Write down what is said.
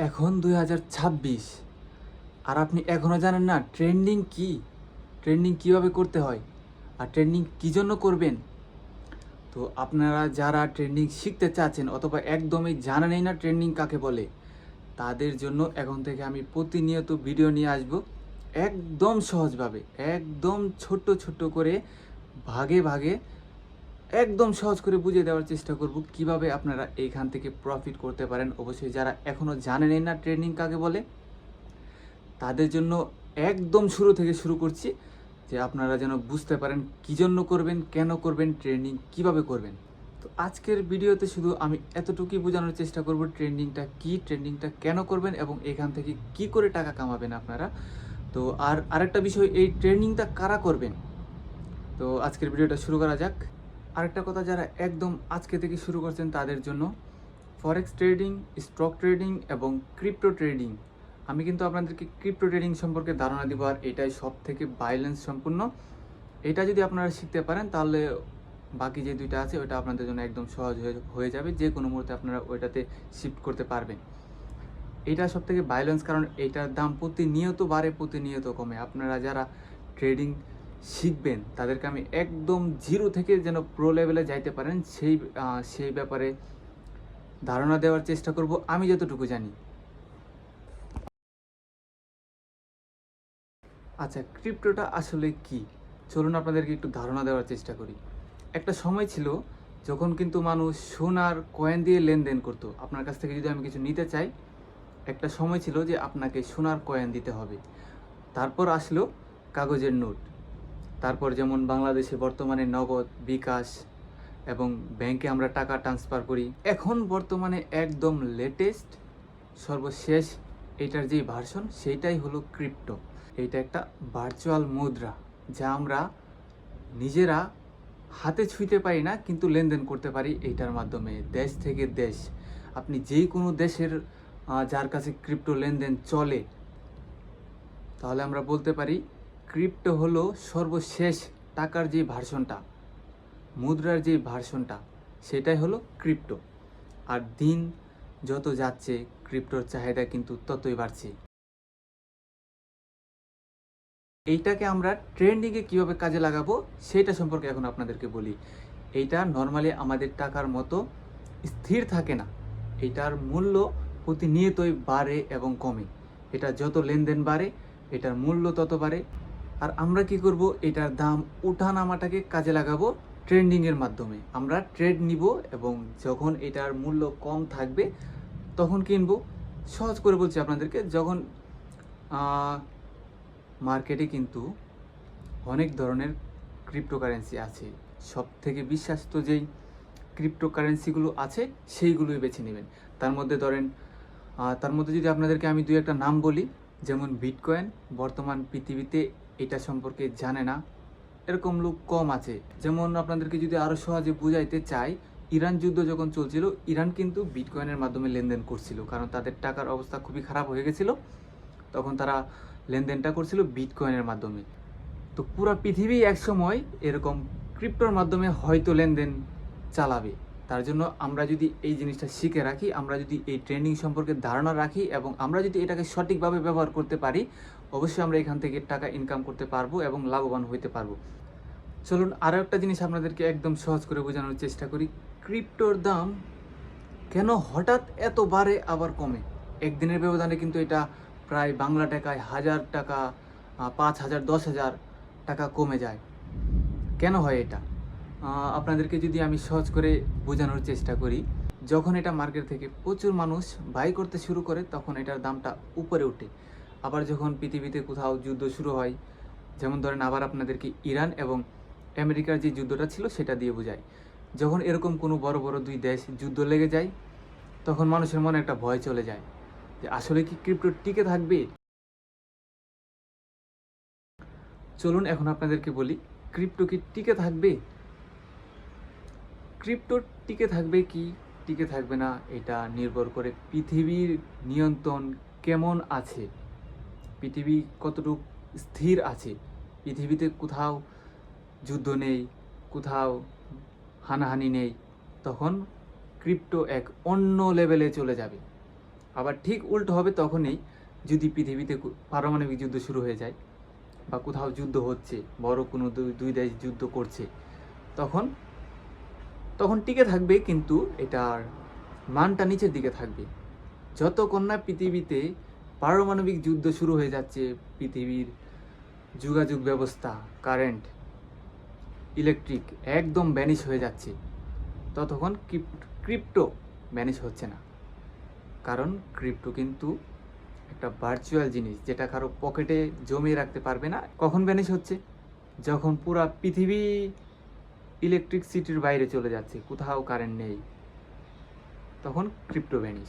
এখন 2026 আর আপনি এখনও জানেন না ট্রেন্ডিং কি, ট্রেন্ডিং কিভাবে করতে হয় আর ট্রেন্ডিং কী জন্য করবেন। তো আপনারা যারা ট্রেন্ডিং শিখতে চাচ্ছেন অথবা একদমই জানেনই না ট্রেন্ডিং কাকে বলে, তাদের জন্য এখন থেকে আমি প্রতিনিয়ত ভিডিও নিয়ে আসব একদম সহজভাবে, একদম ছোট্ট ছোট্ট করে ভাগে ভাগে একদম সহজ করে বুঝিয়ে দেওয়ার চেষ্টা করব কিভাবে আপনারা এইখান থেকে প্রফিট করতে পারেন। অবশ্যই যারা এখনও জানেনই না ট্রেন্ডিং কাকে বলে, তাদের জন্য একদম শুরু থেকে শুরু করছি, যে আপনারা যেন বুঝতে পারেন কী জন্য করবেন, কেন করবেন, ট্রেন্ডিং কিভাবে করবেন। তো আজকের ভিডিওতে শুধু আমি এতটুকুই বোঝানোর চেষ্টা করব ট্রেন্ডিংটা কি, ট্রেন্ডিংটা কেন করবেন এবং এখান থেকে কি করে টাকা কামাবেন আপনারা। তো আরেকটা বিষয়, এই ট্রেন্ডিংটা কারা করবেন। তো আজকের ভিডিওটা শুরু করা যাক। আরেকটা কথা, যারা একদম আজকে থেকে শুরু করছেন তাদের জন্য ফরেক্স ট্রেডিং, স্টক ট্রেডিং এবং ক্রিপ্টো ট্রেডিং, আমি কিন্তু আপনাদেরকে ক্রিপ্টো ট্রেডিং সম্পর্কে ধারণা দিব, আর এটাই সব থেকে বাইলেন্স সম্পূর্ণ। এটা যদি আপনারা শিখতে পারেন তাহলে বাকি যে দুইটা আছে ওটা আপনাদের জন্য একদম সহজ হয়ে যাবে, যে কোনো মুহূর্তে আপনারা ওইটাতে শিফট করতে পারবেন। এটা সব থেকে বাইলেন্স, কারণ এইটার দাম প্রতিনিয়ত বাড়ে, প্রতিনিয়ত কমে। আপনারা যারা ট্রেডিং শিখবেন তাদেরকে আমি একদম জিরো থেকে যেন প্রো লেভেলে যাইতে পারেন সেই ব্যাপারে ধারণা দেওয়ার চেষ্টা করব আমি যতটুকু জানি। আচ্ছা, ক্রিপ্টোটা আসলে কি, চলুন আপনাদেরকে একটু ধারণা দেওয়ার চেষ্টা করি। একটা সময় ছিল যখন কিন্তু মানুষ সোনার কয়েন দিয়ে লেনদেন করতো। আপনার কাছ থেকে যদি আমি কিছু নিতে চাই, একটা সময় ছিল যে আপনাকে সোনার কয়েন দিতে হবে। তারপর আসলো কাগজের নোট। তারপর যেমন বাংলাদেশে বর্তমানে নগদ, বিকাশ এবং ব্যাংকে আমরা টাকা ট্রান্সফার করি। এখন বর্তমানে একদম লেটেস্ট, সর্বশেষ এটার যেই ভার্সন সেইটাই হলো ক্রিপ্টো। এইটা একটা ভার্চুয়াল মুদ্রা, যা আমরা নিজেরা হাতে ছুঁইতে পারি না কিন্তু লেনদেন করতে পারি এইটার মাধ্যমে, দেশ থেকে দেশ। আপনি যেই কোনো দেশের যার কাছে ক্রিপ্টো লেনদেন চলে, তাহলে আমরা বলতে পারি ক্রিপ্টো হলো সর্বশেষ টাকার যে ভার্সনটা, মুদ্রার যে ভার্সনটা, সেটাই হলো ক্রিপ্টো। আর দিন যত যাচ্ছে ক্রিপ্টোর চাহিদা কিন্তু ততই বাড়ছে। এইটাকে আমরা ট্রেন্ডিংয়ে কীভাবে কাজে লাগাবো সেটা সম্পর্কে এখন আপনাদেরকে বলি। এইটা নর্মালি আমাদের টাকার মতো স্থির থাকে না, এটার মূল্য প্রতিনিয়তই বাড়ে এবং কমে। এটা যত লেনদেন বাড়ে এটার মূল্য তত বাড়ে। আর আমরা কি করব, এটার দাম উঠানামাটাকে কাজে লাগাবো ট্রেন্ডিংয়ের মাধ্যমে। আমরা ট্রেড নিব এবং যখন এটার মূল্য কম থাকবে তখন কিনবো। সহজ করে বলছি আপনাদেরকে, যখন মার্কেটে কিন্তু অনেক ধরনের ক্রিপ্টোকারেন্সি আছে, সব থেকে বিশ্বাস্ত যেই ক্রিপ্টোকারেন্সিগুলো আছে সেইগুলোই বেছে নেবেন। তার মধ্যে ধরেন, তার মধ্যে যদি আপনাদেরকে আমি দুই একটা নাম বলি, যেমন বিটকয়েন, বর্তমান পৃথিবীতে এটা সম্পর্কে জানে না এরকম লোক কম আছে। যেমন আপনাদেরকে যদি আরও সহজে বুঝাইতে চাই, ইরান যুদ্ধ যখন চলছিল, ইরান কিন্তু বিটকয়েনের মাধ্যমে লেনদেন করছিল, কারণ তাদের টাকার অবস্থা খুবই খারাপ হয়ে গেছিলো, তখন তারা লেনদেনটা করছিল বিটকয়েনের মাধ্যমে। তো পুরো পৃথিবী একসময় এরকম ক্রিপ্টোর মাধ্যমে হয়তো লেনদেন চালাবে। তার জন্য আমরা যদি এই জিনিসটা শিখে রাখি, আমরা যদি এই ট্রেন্ডিং সম্পর্কে ধারণা রাখি এবং আমরা যদি এটাকে সঠিকভাবে ব্যবহার করতে পারি, অবশ্যই আমরা এখান থেকে টাকা ইনকাম করতে পারবো এবং লাভবান হইতে পারবো। চলুন আরও একটা জিনিস আপনাদেরকে একদম সহজ করে বোঝানোর চেষ্টা করি। ক্রিপ্টোর দাম কেন হঠাৎ এত বাড়ে আবার কমে? একদিনের ব্যবধানে কিন্তু এটা প্রায় বাংলা টাকায় 1000 টাকা, 5000, 10,000 টাকা কমে যায়। কেন হয় এটা? আপনাদেরকে যদি আমি সহজ করে বোঝানোর চেষ্টা করি, যখন এটা মার্কেট থেকে প্রচুর মানুষ বাই করতে শুরু করে তখন এটার দামটা উপরে ওঠে। আবার যখন পৃথিবীতে কোথাও যুদ্ধ শুরু হয়, যেমন ধরেন আবার আপনাদেরকে ইরান এবং আমেরিকার যে যুদ্ধটা ছিল সেটা দিয়ে বোঝায়, যখন এরকম কোনো বড় বড় দুই দেশ যুদ্ধ লেগে যায় তখন মানুষের মনে একটা ভয় চলে যায় যে আসলে কি ক্রিপ্টো টিকে থাকবে। চলুন এখন আপনাদেরকে বলি, ক্রিপ্টো কি টিকে থাকবে? ক্রিপ্টো টিকে থাকবে কি টিকে থাকবে না এটা নির্ভর করে পৃথিবীর নিয়ন্ত্রণ কেমন আছে, পৃথিবী কতটুকু স্থির আছে। পৃথিবীতে কোথাও যুদ্ধ নেই, কোথাও হানাহানি নেই, তখন ক্রিপ্টো এক অন্য লেভেলে চলে যাবে। আবার ঠিক উল্টো হবে তখনই যদি পৃথিবীতে পারমাণবিক যুদ্ধ শুরু হয়ে যায় বা কোথাও যুদ্ধ হচ্ছে, বড় কোনো দুই দেশ যুদ্ধ করছে, তখন তখন টিকে থাকবে, কিন্তু এটার মানটা নিচের দিকে থাকবে। যতক্ষণ না পৃথিবীতে পারমাণবিক যুদ্ধ শুরু হয়ে যাচ্ছে, পৃথিবীর যোগাযোগ ব্যবস্থা, কারেন্ট, ইলেকট্রিক একদম ভ্যানিশ হয়ে যাচ্ছে, ততক্ষণ ক্রিপ্টো ভ্যানিশ হচ্ছে না। কারণ ক্রিপ্টো কিন্তু একটা ভার্চুয়াল জিনিস, যেটা কারো পকেটে জমিয়ে রাখতে পারবে না। কখন ভ্যানিশ হচ্ছে? যখন পুরা পৃথিবী ইলেকট্রিসিটির বাইরে চলে যাচ্ছে, কোথাও কারেন্ট নেই, তখন ক্রিপ্টো ভ্যানিশ।